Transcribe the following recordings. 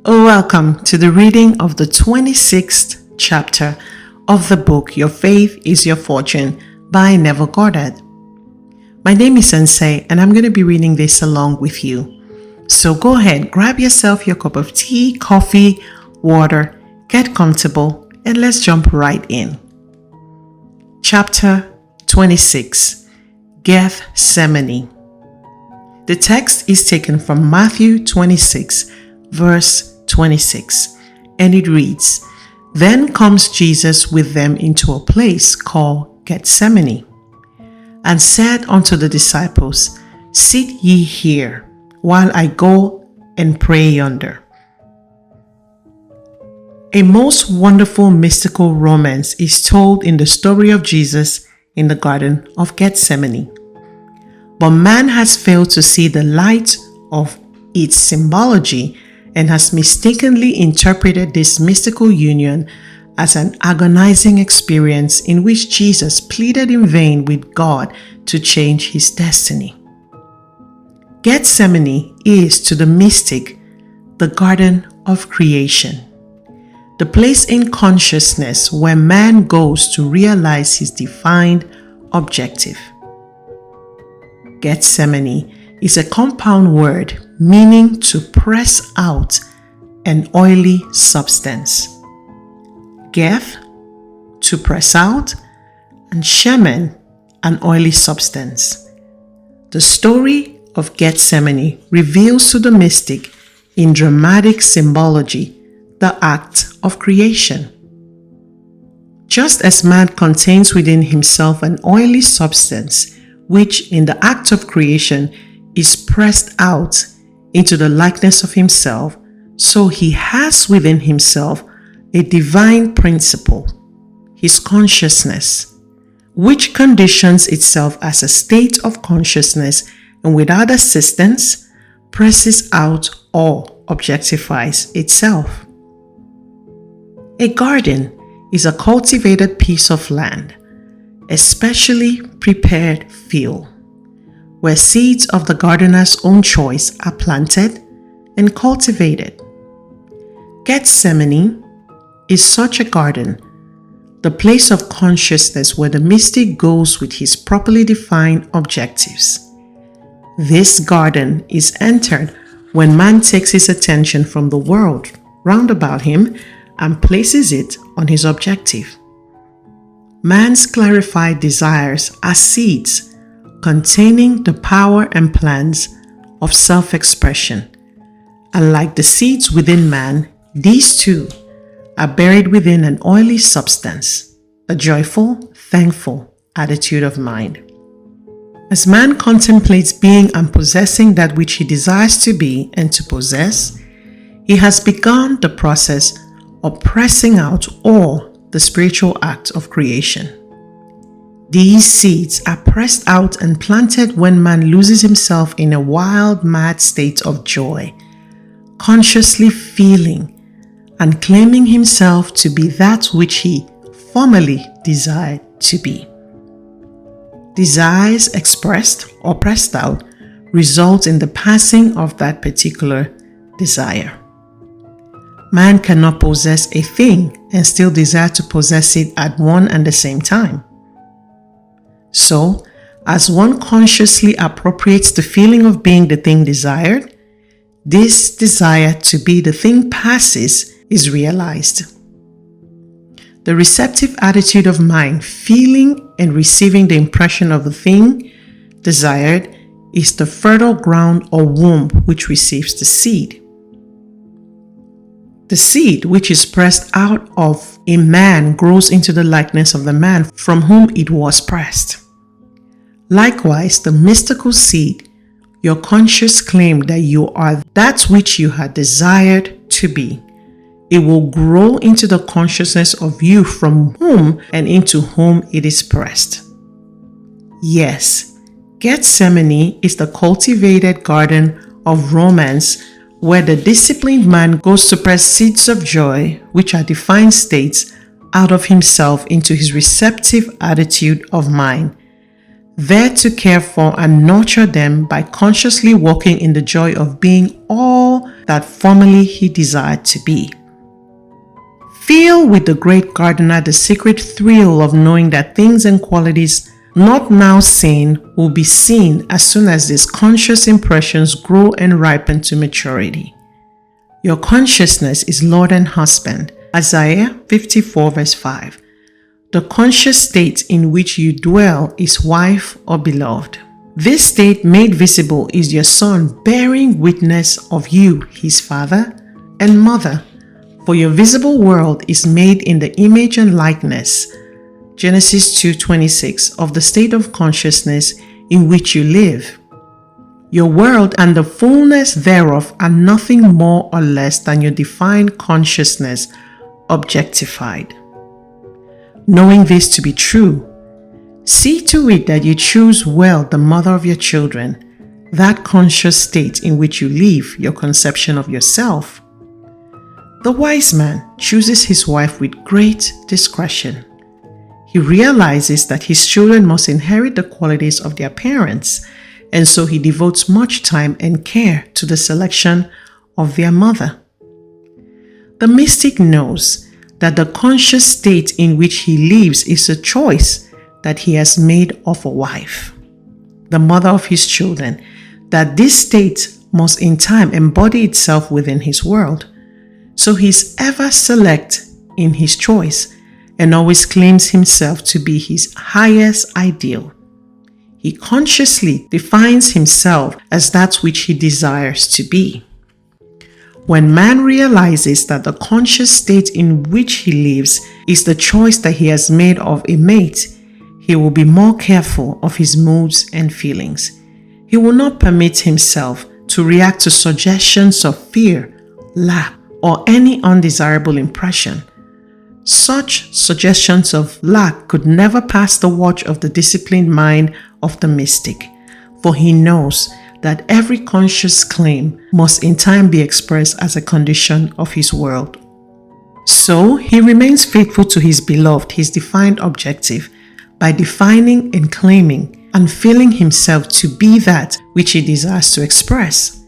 Welcome to the reading of the 26th chapter of the book Your Faith is Your Fortune by Neville Goddard. My name is Nse and I'm going to be reading this along with you. So go ahead, grab yourself your cup of tea, coffee, water, get comfortable, and let's jump right in. Chapter 26, Gethsemane. The text is taken from Matthew 26, verse 26, and it reads, "Then comes Jesus with them into a place called Gethsemane, and said unto the disciples, Sit ye here, while I go and pray yonder." A most wonderful mystical romance is told in the story of Jesus in the Garden of Gethsemane. But man has failed to see the light of its symbology and has mistakenly interpreted this mystical union as an agonizing experience in which Jesus pleaded in vain with God to change his destiny. Gethsemane is, to the mystic, the garden of creation, the place in consciousness where man goes to realize his defined objective. Gethsemane is a compound word meaning to press out an oily substance. Geth, to press out, and shemen, an oily substance. The story of Gethsemane reveals to the mystic, in dramatic symbology, the act of creation. Just as man contains within himself an oily substance, which in the act of creation is pressed out into the likeness of himself, so he has within himself a divine principle, his consciousness, which conditions itself as a state of consciousness and without assistance presses out or objectifies itself. A garden is a cultivated piece of land, a specially prepared field, where seeds of the gardener's own choice are planted and cultivated. Gethsemane is such a garden, the place of consciousness where the mystic goes with his properly defined objectives. This garden is entered when man takes his attention from the world round about him and places it on his objective. Man's clarified desires are seeds containing the power and plans of self-expression. And like the seeds within man, these too are buried within an oily substance, a joyful, thankful attitude of mind. As man contemplates being and possessing that which he desires to be and to possess, he has begun the process of pressing out all the spiritual act of creation. These seeds are pressed out and planted when man loses himself in a wild, mad state of joy, consciously feeling and claiming himself to be that which he formerly desired to be. Desires expressed or pressed out result in the passing of that particular desire. Man cannot possess a thing and still desire to possess it at one and the same time. So, as one consciously appropriates the feeling of being the thing desired, this desire to be the thing passes is realized. The receptive attitude of mind, feeling and receiving the impression of the thing desired, is the fertile ground or womb which receives the seed. The seed which is pressed out of a man grows into the likeness of the man from whom it was pressed. Likewise, the mystical seed, your conscious claim that you are that which you had desired to be, it will grow into the consciousness of you from whom and into whom it is pressed. Yes, Gethsemane is the cultivated garden of romance where the disciplined man goes to press seeds of joy, which are defined states, out of himself into his receptive attitude of mind, there to care for and nurture them by consciously walking in the joy of being all that formerly he desired to be. Feel with the great gardener the secret thrill of knowing that things and qualities not now seen will be seen as soon as these conscious impressions grow and ripen to maturity. Your consciousness is Lord and husband. Isaiah 54 verse 5. The conscious state in which you dwell is wife or beloved. This state made visible is your son bearing witness of you, his father and mother. For your visible world is made in the image and likeness, Genesis 2:26, of the state of consciousness in which you live. Your world and the fullness thereof are nothing more or less than your defined consciousness objectified. Knowing this to be true, see to it that you choose well the mother of your children, that conscious state in which you live, your conception of yourself. The wise man chooses his wife with great discretion. He realizes that his children must inherit the qualities of their parents, and so he devotes much time and care to the selection of their mother. The mystic knows that the conscious state in which he lives is a choice that he has made of a wife, the mother of his children, that this state must in time embody itself within his world. So he is ever select in his choice and always claims himself to be his highest ideal. He consciously defines himself as that which he desires to be. When man realizes that the conscious state in which he lives is the choice that he has made of a mate, he will be more careful of his moods and feelings. He will not permit himself to react to suggestions of fear, lack, or any undesirable impression. Such suggestions of lack could never pass the watch of the disciplined mind of the mystic, for he knows that every conscious claim must in time be expressed as a condition of his world. So he remains faithful to his beloved, his defined objective, by defining and claiming and feeling himself to be that which he desires to express.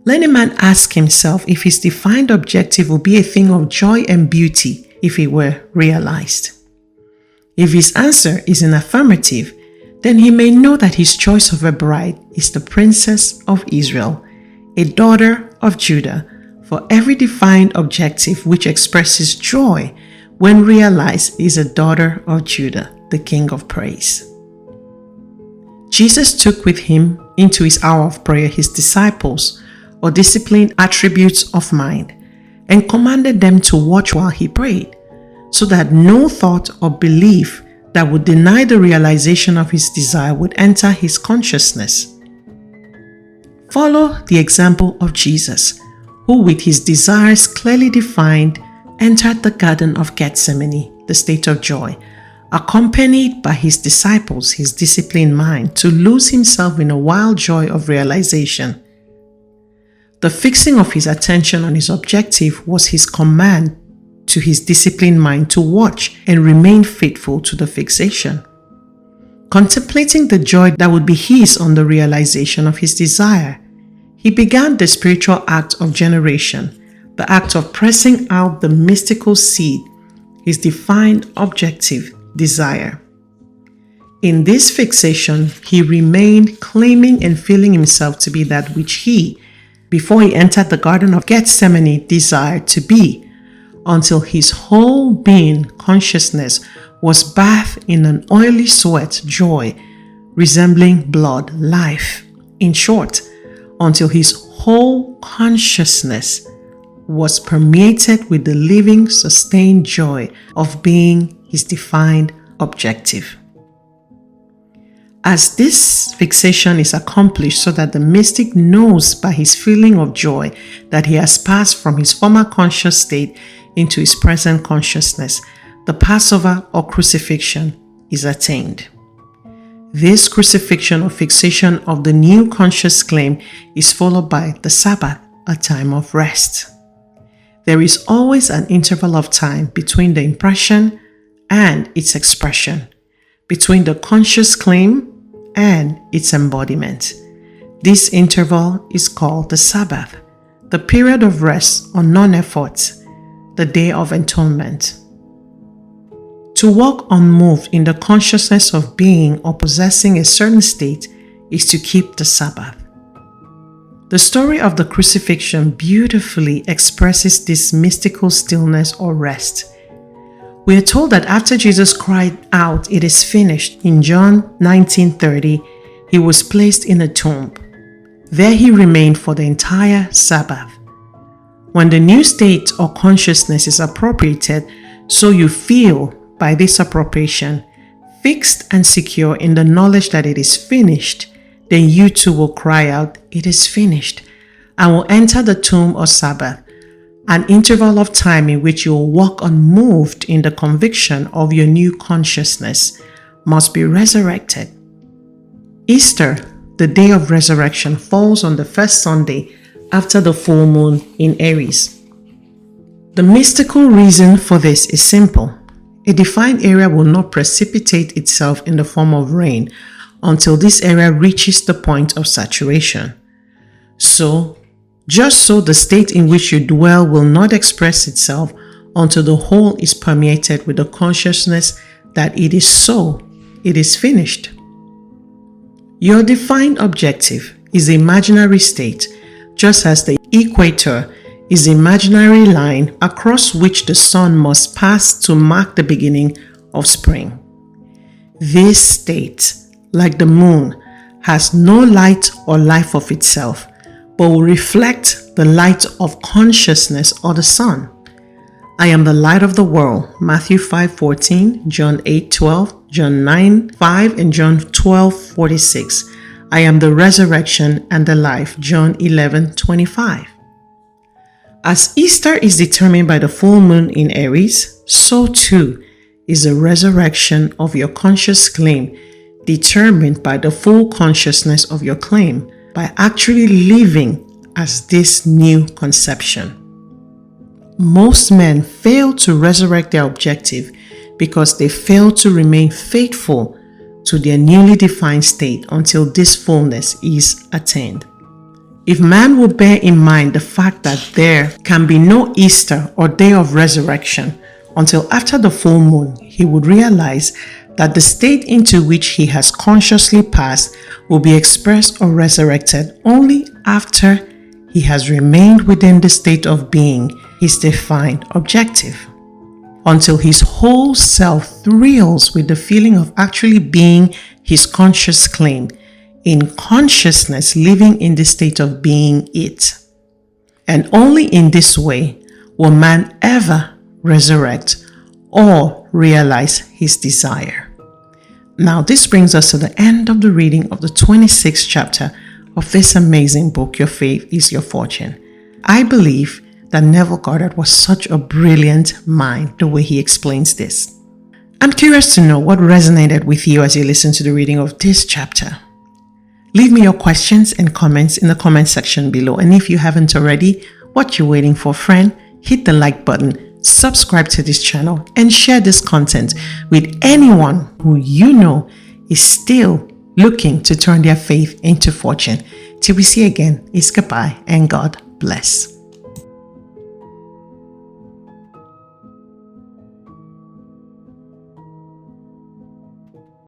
Let a man ask himself if his defined objective will be a thing of joy and beauty if it were realized. If his answer is an affirmative, then he may know that his choice of a bride is the princess of Israel, a daughter of Judah, for every defined objective which expresses joy when realized is a daughter of Judah, the King of praise. Jesus took with him into his hour of prayer his disciples, or disciplined attributes of mind, and commanded them to watch while he prayed, so that no thought or belief that would deny the realization of his desire would enter his consciousness. Follow the example of Jesus, who with his desires clearly defined, entered the Garden of Gethsemane, the state of joy, accompanied by his disciples, his disciplined mind, to lose himself in a wild joy of realization. The fixing of his attention on his objective was his command to his disciplined mind to watch and remain faithful to the fixation. Contemplating the joy that would be his on the realization of his desire, he began the spiritual act of generation, the act of pressing out the mystical seed, his defined objective, desire. In this fixation, he remained claiming and feeling himself to be that which he, before he entered the Garden of Gethsemane, desired to be, until his whole being consciousness was bathed in an oily sweat joy, resembling blood life. In short, until his whole consciousness was permeated with the living, sustained joy of being his defined objective. As this fixation is accomplished so that the mystic knows by his feeling of joy that he has passed from his former conscious state into his present consciousness, the Passover or crucifixion is attained. This crucifixion or fixation of the new conscious claim is followed by the Sabbath, a time of rest. There is always an interval of time between the impression and its expression, between the conscious claim and its embodiment. This interval is called the Sabbath. the period of rest or non-effort, the Day of Atonement. To walk unmoved in the consciousness of being or possessing a certain state is to keep the Sabbath. The story of the crucifixion beautifully expresses this mystical stillness or rest. We are told that after Jesus cried out, "It is finished," in John 19:30, he was placed in a tomb. There he remained for the entire Sabbath. When the new state or consciousness is appropriated, so you feel by this appropriation, fixed and secure in the knowledge that it is finished, then you too will cry out, "It is finished," and will enter the tomb or Sabbath, an interval of time in which you will walk unmoved in the conviction of your new consciousness must be resurrected. Easter, the day of resurrection, falls on the first Sunday after the full moon in Aries. The mystical reason for this is simple. A defined area will not precipitate itself in the form of rain until this area reaches the point of saturation. Just so the state in which you dwell will not express itself until the whole is permeated with the consciousness that it is so, it is finished. Your defined objective is the imaginary state, just as the equator is the imaginary line across which the sun must pass to mark the beginning of spring. This state, like the moon, has no light or life of itself, but will reflect the light of consciousness or the sun. I am the light of the world, Matthew 5:14, John 8:12, John 9:5, and John 12:46. I am the resurrection and the life, John 11:25. As Easter is determined by the full moon in Aries, so too is the resurrection of your conscious claim determined by the full consciousness of your claim, by actually living as this new conception. Most men fail to resurrect their objective because they fail to remain faithful to their newly defined state until this fullness is attained. If man will bear in mind the fact that there can be no Easter or day of resurrection until after the full moon, he would realize that the state into which he has consciously passed will be expressed or resurrected only after he has remained within the state of being his defined objective, until his whole self thrills with the feeling of actually being his conscious claim, in consciousness living in the state of being it. And only in this way will man ever resurrect or realize his desire. Now, this brings us to the end of the reading of the 26th chapter of this amazing book, Your Faith is Your Fortune. I believe that Neville Goddard was such a brilliant mind the way he explains this. I'm curious to know what resonated with you as you listen to the reading of this chapter. Leave me your questions and comments in the comment section below. And if you haven't already, what you're waiting for, friend? Hit the like button, subscribe to this channel, and share this content with anyone who you know is still looking to turn their faith into fortune. Till we see again, it's goodbye and God bless.